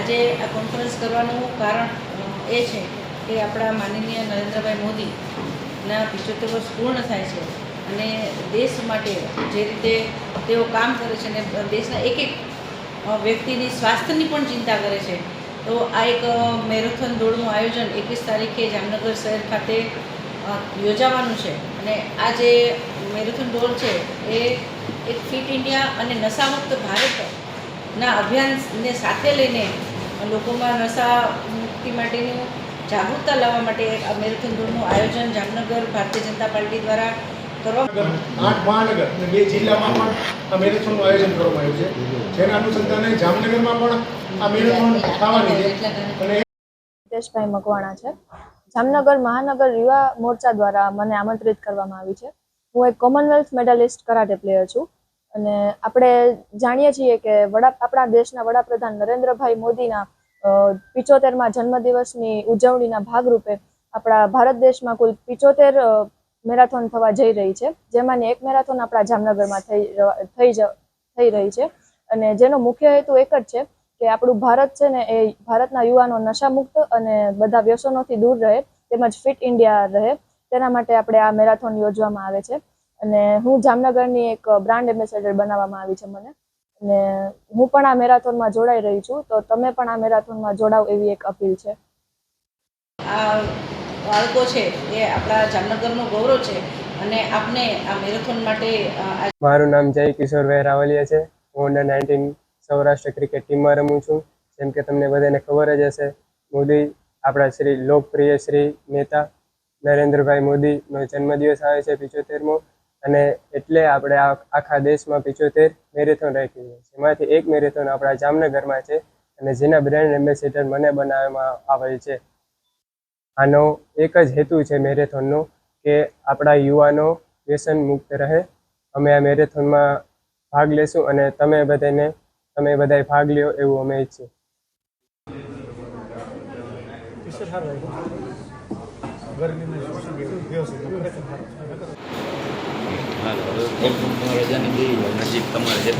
આજે આ કોન્ફરન્સ કરવાનું કારણ એ છે કે આપણા માનનીય નરેન્દ્રભાઈ મોદીના 75 વર્ષ પૂર્ણ થાય છે અને દેશ માટે જે રીતે તેઓ કામ કરે છે અને દેશના એક એક વ્યક્તિની સ્વાસ્થ્યની પણ ચિંતા કરે છે, તો આ એક મેરેથોન દોડનું આયોજન 21 તારીખે જામનગર શહેર ખાતે યોજાવાનું છે. અને આ જે મેરેથોન દોડ છે એ એક ફિટ ઇન્ડિયા અને નશામુક્ત ભારતના અભિયાનને સાથે લઈને લોકોમાં નશા મુક્તિ માટેનું જાગૃતતા લાવવા માટે આ મેરેથોન દોડનું આયોજન જામનગર ભારતીય જનતા પાર્ટી દ્વારા કરવામાં 8 મહાનગર અને 2 જિલ્લામાં પણ આ મેરેથોનનું આયોજન કરવામાં આવ્યું છે, જેના અનુસંધાને જામનગરમાં પણ આ મેરેથોન થવાની છે. અને હિતેશભાઈ મકવાણા છે. જામનગર મહાનગર યુવા મોરચા દ્વારા મને આમંત્રિત કરવામાં આવી છે. હું એક કોમનવેલ્થ મેડલિસ્ટ કરાટે પ્લેયર છું અને આપણે જાણીએ છીએ કે આપણા દેશના વડાપ્રધાન નરેન્દ્રભાઈ મોદીના 75મા જન્મદિવસની ઉજવણીના ભાગરૂપે આપણા ભારત દેશમાં કુલ 75 મેરાથોન થવા જઈ રહી છે, જેમાંની એક મેરાથોન આપણા જામનગરમાં થઈ રહી છે. અને જેનો મુખ્ય હેતુ એક જ છે કે આપણું ભારત છે ને એ ભારતના યુવાનો નશામુક્ત અને બધા વ્યસનોથી દૂર રહે તેમજ ફિટ ઇન્ડિયા રહે, તેના માટે આપણે આ મેરાથોન યોજવામાં આવે છે. અને હું જામનગરની એક બ્રાન્ડ એમ્બેસેડર બનાવવામાં આવી છે મને, અને હું પણ આ મેરાથોનમાં જોડાઈ રહી છું, તો તમે પણ આ મેરાથોનમાં જોડાવ એવી એક અપીલ છે. આ બાળકો છે એ આપણા જામનગરનું ગૌરવ છે અને આપને આ મેરેથોન માટે મારું નામ જય કિશોરભાઈ રાવલિયા છે. હું અંડર-19 સૌરાષ્ટ્ર ક્રિકેટ ટીમમાં રમું છું. જેમ કે તમને બધાને ખબર જ હશે, મોદી આપણા શ્રી લોકપ્રિય શ્રી નેતા નરેન્દ્રભાઈ મોદીનો જન્મદિવસ આવે છે 75મો, અને એટલે આપણે આખા દેશમાં 75 મેરેથોન રાખી છે, જેમાંથી એક મેરેથોન આપણા જામનગરમાં છે અને જેના બ્રાન્ડ એમ્બેસેડર મને બનાવવામાં આવેલ છે. આનો એક જ હેતુ છે મેરેથોનનો કે આપણા યુવાનો વ્યસન મુક્ત રહે. અમે આ મેરેથોનમાં ભાગ લેશું અને તમે બધાએ ભાગ લ્યો એવું અમે ઈચ્છીએ. રજાની નજીક તમારે